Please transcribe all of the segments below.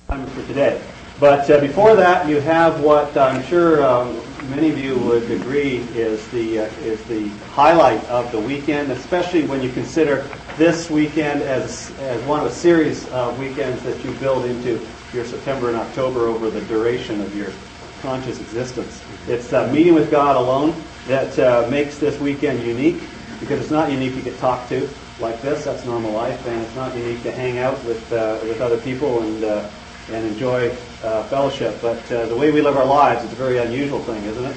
time for today. But before that, you have what I'm sure many of you would agree is the highlight of the weekend, especially when you consider this weekend as one of a series of weekends that you build into your September and October over the duration of your conscious existence. It's meeting with God alone that makes this weekend unique, because it's not unique to get talked to like this. That's normal life, and it's not unique to hang out with other people and enjoy fellowship. But the way we live our lives, it's a very unusual thing, isn't it?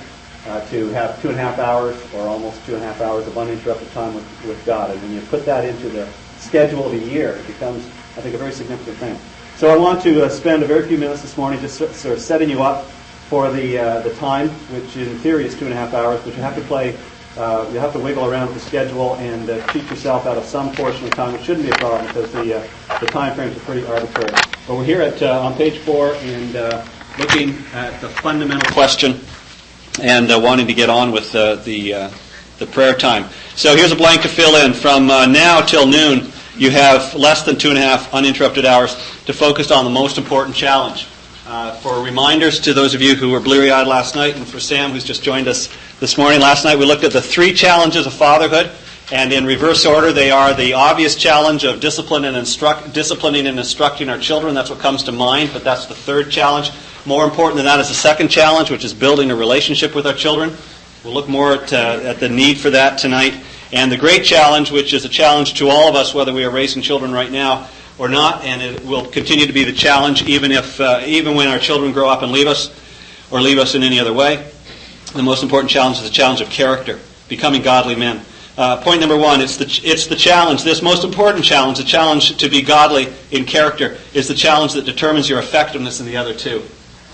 To have 2.5 hours, or almost 2.5 hours of uninterrupted time with God. And when you put that into the schedule of a year, it becomes, I think, a very significant thing. So I want to spend a very few minutes this morning just sort of setting you up for the time, which in theory is 2.5 hours, but you have to play. You have to wiggle around with the schedule and cheat yourself out of some portion of time, which shouldn't be a problem because the time frames are pretty arbitrary. But we're here on page 4 and looking at the fundamental question and wanting to get on with the prayer time. So here's a blank to fill in. From now till noon, you have less than 2.5 uninterrupted hours to focus on the most important challenge. For reminders to those of you who were bleary-eyed last night, and for Sam, who's just joined us this morning, last night we looked at the 3 challenges of fatherhood, and in reverse order, they are the obvious challenge of disciplining and instructing our children. That's what comes to mind, but that's the 3rd challenge. More important than that is the 2nd challenge, which is building a relationship with our children. We'll look more at the need for that tonight. And the great challenge, which is a challenge to all of us, whether we are raising children right now or not, and it will continue to be the challenge even when our children grow up and leave us, or leave us in any other way. The most important challenge is the challenge of character, becoming godly men. Point number 1, it's the challenge, this most important challenge, the challenge to be godly in character, is the challenge that determines your effectiveness in the other 2.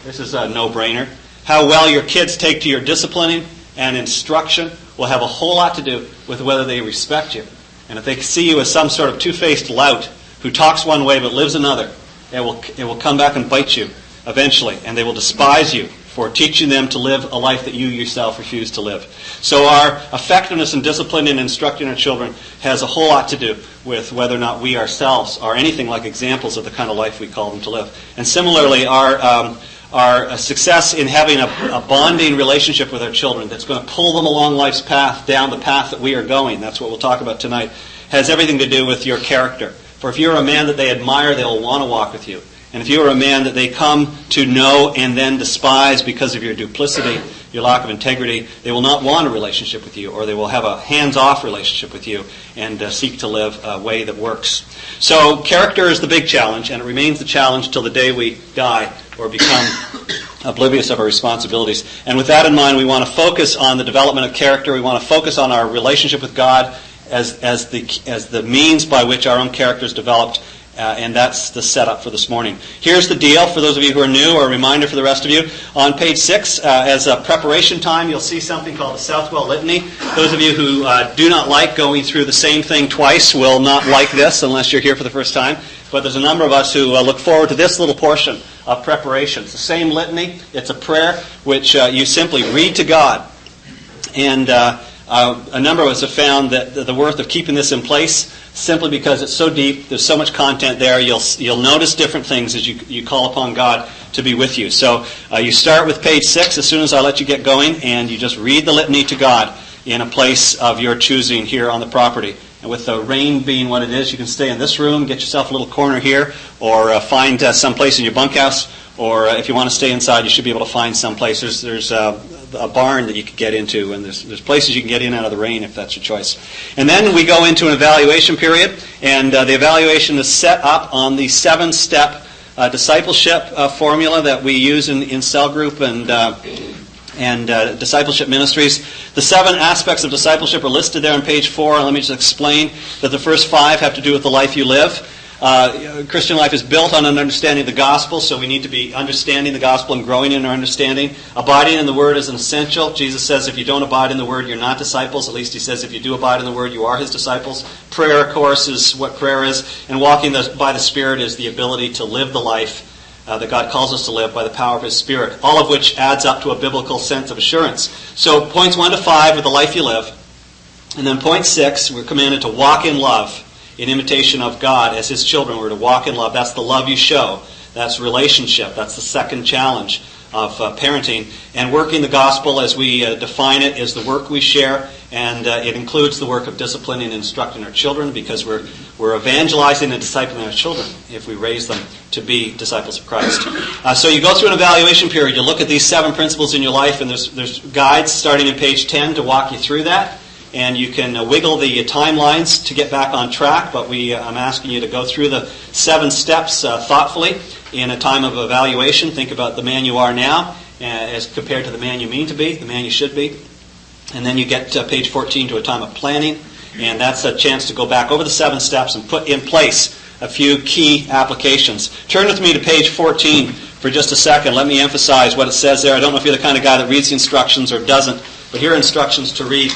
This is a no-brainer. How well your kids take to your disciplining and instruction will have a whole lot to do with whether they respect you. And if they see you as some sort of two-faced lout who talks one way but lives another, it will come back and bite you eventually, and they will despise you for teaching them to live a life that you yourself refuse to live. So our effectiveness in disciplining and instructing our children has a whole lot to do with whether or not we ourselves are anything like examples of the kind of life we call them to live. And similarly, our success in having a bonding relationship with our children that's going to pull them along life's path, down the path that we are going, that's what we'll talk about tonight, has everything to do with your character. For if you're a man that they admire, they'll want to walk with you. And if you're a man that they come to know and then despise because of your duplicity, your lack of integrity, they will not want a relationship with you, or they will have a hands-off relationship with you and seek to live a way that works. So character is the big challenge, and it remains the challenge till the day we die or become oblivious of our responsibilities. And with that in mind, we want to focus on the development of character. We want to focus on our relationship with God as the means by which our own character is developed, and that's the setup for this morning. Here's the deal for those of you who are new, or a reminder for the rest of you. On page 6, as a preparation time, you'll see something called the Southwell Litany. Those of you who do not like going through the same thing twice will not like this unless you're here for the first time. But there's a number of us who look forward to this little portion of preparation. It's the same litany. It's a prayer which you simply read to God. And a number of us have found that the worth of keeping this in place, simply because it's so deep, there's so much content there, you'll notice different things as you call upon God to be with you. So you start with page 6 as soon as I let you get going, and you just read the litany to God in a place of your choosing here on the property. And with the rain being what it is, you can stay in this room, get yourself a little corner here, or find some place in your bunkhouse, or if you want to stay inside, you should be able to find some place. There's a barn that you could get into, and there's places you can get in out of the rain if that's your choice. And then we go into an evaluation period, and the evaluation is set up on the 7-step discipleship formula that we use in cell group and discipleship ministries. The 7 aspects of discipleship are listed there on page 4, and let me just explain that the first 5 have to do with the life you live. Christian life is built on an understanding of the gospel, so we need to be understanding the gospel and growing in our understanding. Abiding in the word is an essential. Jesus says if you don't abide in the word, you're not disciples. At least he says if you do abide in the word, you are his disciples. Prayer, of course, is what prayer is. And walking by the Spirit is the ability to live the life that God calls us to live by the power of his Spirit, all of which adds up to a biblical sense of assurance. So points 1 to 5 are the life you live. And then point 6, we're commanded to walk in love in imitation of God as his children. We're to walk in love. That's the love you show. That's relationship. That's the second challenge of parenting. And working the gospel, as we define it, is the work we share, and it includes the work of disciplining and instructing our children, because we're evangelizing and discipling our children if we raise them to be disciples of Christ. So you go through an evaluation period. You look at these 7 principles in your life, and there's guides starting in page 10 to walk you through that. And you can wiggle the timelines to get back on track, but I'm asking you to go through the 7 steps thoughtfully in a time of evaluation. Think about the man you are now as compared to the man you mean to be, the man you should be. And then you get to page 14 to a time of planning, and that's a chance to go back over the 7 steps and put in place a few key applications. Turn with me to page 14 for just a second. Let me emphasize what it says there. I don't know if you're the kind of guy that reads the instructions or doesn't, but here are instructions to read.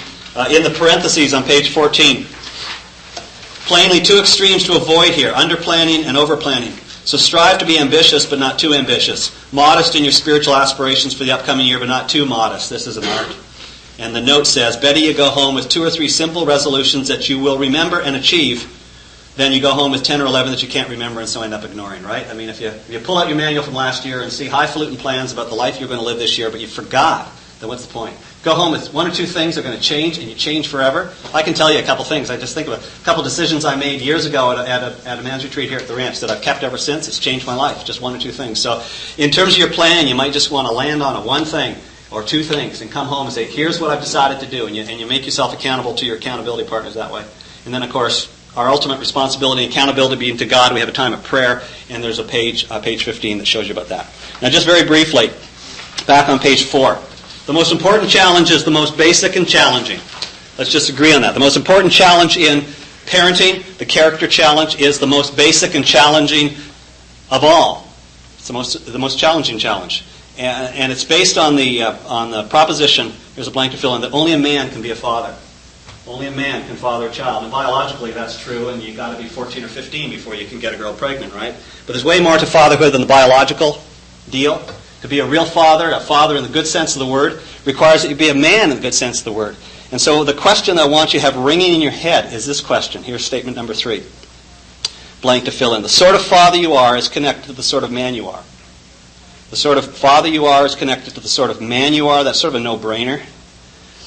In the parentheses on page 14, plainly 2 extremes to avoid here, under-planning and over-planning. So strive to be ambitious, but not too ambitious. Modest in your spiritual aspirations for the upcoming year, but not too modest. This is an art. And the note says, better you go home with 2 or 3 simple resolutions that you will remember and achieve than you go home with 10 or 11 that you can't remember and so end up ignoring, right? I mean, if you pull out your manual from last year and see highfalutin plans about the life you're going to live this year, but you forgot, then what's the point? Go home with 1 or 2 things that are going to change, and you change forever. I can tell you a couple things. I just think of a couple decisions I made years ago at a man's retreat here at the ranch that I've kept ever since. It's changed my life, just 1 or 2 things. So in terms of your plan, you might just want to land on 1 thing or 2 things and come home and say, here's what I've decided to do. And you make yourself accountable to your accountability partners that way. And then, of course, our ultimate responsibility and accountability being to God. We have a time of prayer, and there's a page 15 that shows you about that. Now, just very briefly, back on page 4. The most important challenge is the most basic and challenging. Let's just agree on that. The most important challenge in parenting, the character challenge, is the most basic and challenging of all. It's the most challenging challenge. And it's based on the proposition, there's a blank to fill in, that only a man can be a father. Only a man can father a child. And biologically that's true, and you've got to be 14 or 15 before you can get a girl pregnant, right? But there's way more to fatherhood than the biological deal. To be a real father, a father in the good sense of the word, requires that you be a man in the good sense of the word. And so the question I want you to have ringing in your head is this question. Here's statement number 3. Blank to fill in. The sort of father you are is connected to the sort of man you are. The sort of father you are is connected to the sort of man you are. That's sort of a no-brainer.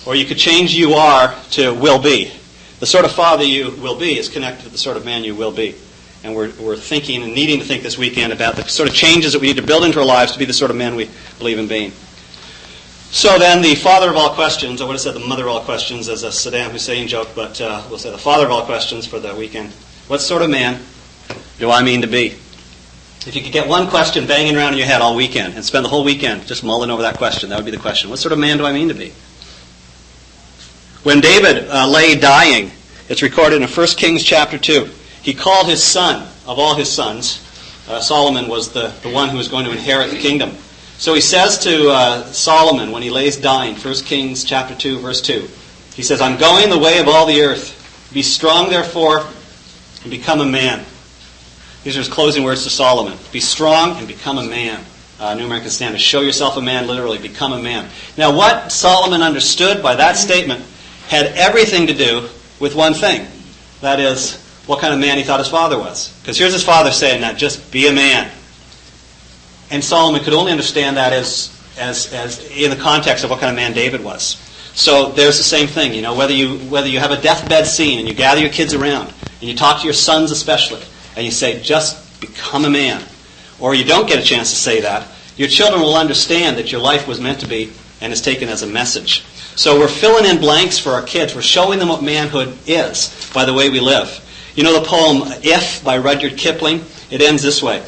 Or you could change you are to will be. The sort of father you will be is connected to the sort of man you will be. And we're thinking and needing to think this weekend about the sort of changes that we need to build into our lives to be the sort of men we believe in being. So then the father of all questions, I would have said the mother of all questions as a Saddam Hussein joke, but we'll say the father of all questions for the weekend. What sort of man do I mean to be? If you could get 1 question banging around in your head all weekend and spend the whole weekend just mulling over that question, that would be the question. What sort of man do I mean to be? When David lay dying, it's recorded in 1 Kings chapter 2. He called his son, of all his sons, Solomon was the one who was going to inherit the kingdom. So he says to Solomon when he lays dying, 1 Kings chapter 2, verse 2, he says, I'm going the way of all the earth. Be strong, therefore, and become a man. These are his closing words to Solomon. Be strong and become a man. New American Standard. Show yourself a man, literally, become a man. Now, what Solomon understood by that statement had everything to do with one thing. That is, what kind of man he thought his father was. Because here's his father saying, now just be a man. And Solomon could only understand that as in the context of what kind of man David was. So there's the same thing, you know, whether you have a deathbed scene and you gather your kids around and you talk to your sons especially and you say, just become a man. Or you don't get a chance to say that, your children will understand that your life was meant to be and is taken as a message. So we're filling in blanks for our kids. We're showing them what manhood is by the way we live. You know the poem If by Rudyard Kipling? It ends this way.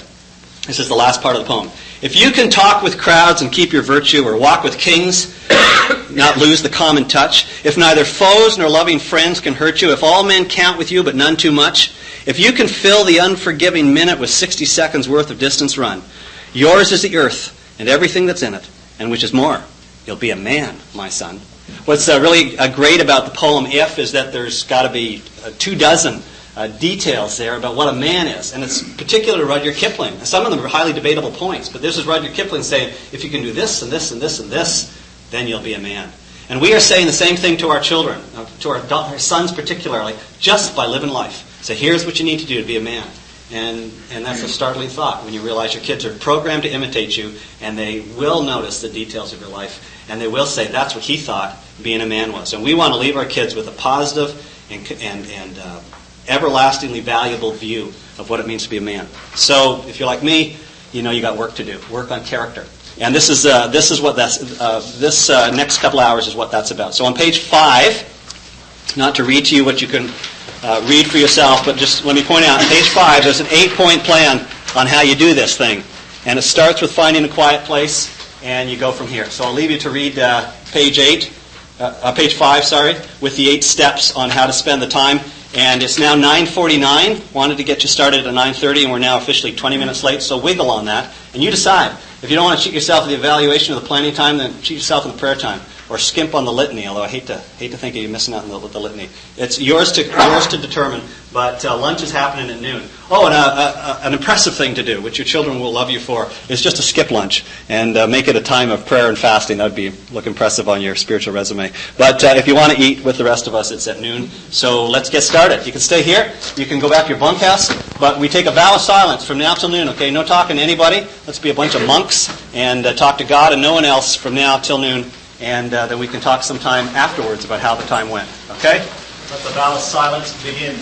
This is the last part of the poem. If you can talk with crowds and keep your virtue, or walk with kings, not lose the common touch, if neither foes nor loving friends can hurt you, if all men count with you but none too much, if you can fill the unforgiving minute with 60 seconds worth of distance run, yours is the earth and everything that's in it, and which is more, you'll be a man, my son. What's really great about the poem If is that there's got to be 24 details there about what a man is. And it's particular to Rudyard Kipling. Some of them are highly debatable points, but this is Rudyard Kipling saying, if you can do this and this and this and this, then you'll be a man. And we are saying the same thing to our children, to our sons particularly, just by living life. So here's what you need to do to be a man. And that's a startling thought when you realize your kids are programmed to imitate you, and they will notice the details of your life, and they will say, that's what he thought being a man was. And we want to leave our kids with a positive and everlastingly valuable view of what it means to be a man. So if you're like me, you know you got work to do. Work on character. And this is what this next couple hours is what that's about. So on page 5, not to read to you what you can read for yourself, but just let me point out, on page 5, there's an 8-point plan on how you do this thing. And it starts with finding a quiet place, and you go from here. So I'll leave you to read page 5, with the 8 steps on how to spend the time. And it's now 9:49. Wanted to get you started at 9:30, and we're now officially 20 minutes late, so wiggle on that. And you decide. If you don't want to cheat yourself with the evaluation of the planning time, then cheat yourself in the prayer time. Or skimp on the litany, although I hate to think of you missing out on the litany. It's yours to determine, but lunch is happening at noon. Oh, and an impressive thing to do, which your children will love you for, is just to skip lunch and make it a time of prayer and fasting. That would look impressive on your spiritual resume. But if you want to eat with the rest of us, it's at noon. So let's get started. You can stay here. You can go back to your bunkhouse. But we take a vow of silence from now till noon, okay? No talking to anybody. Let's be a bunch of monks and talk to God and no one else from now till noon. And then we can talk sometime afterwards about how the time went. Okay? Let the vow of silence begin.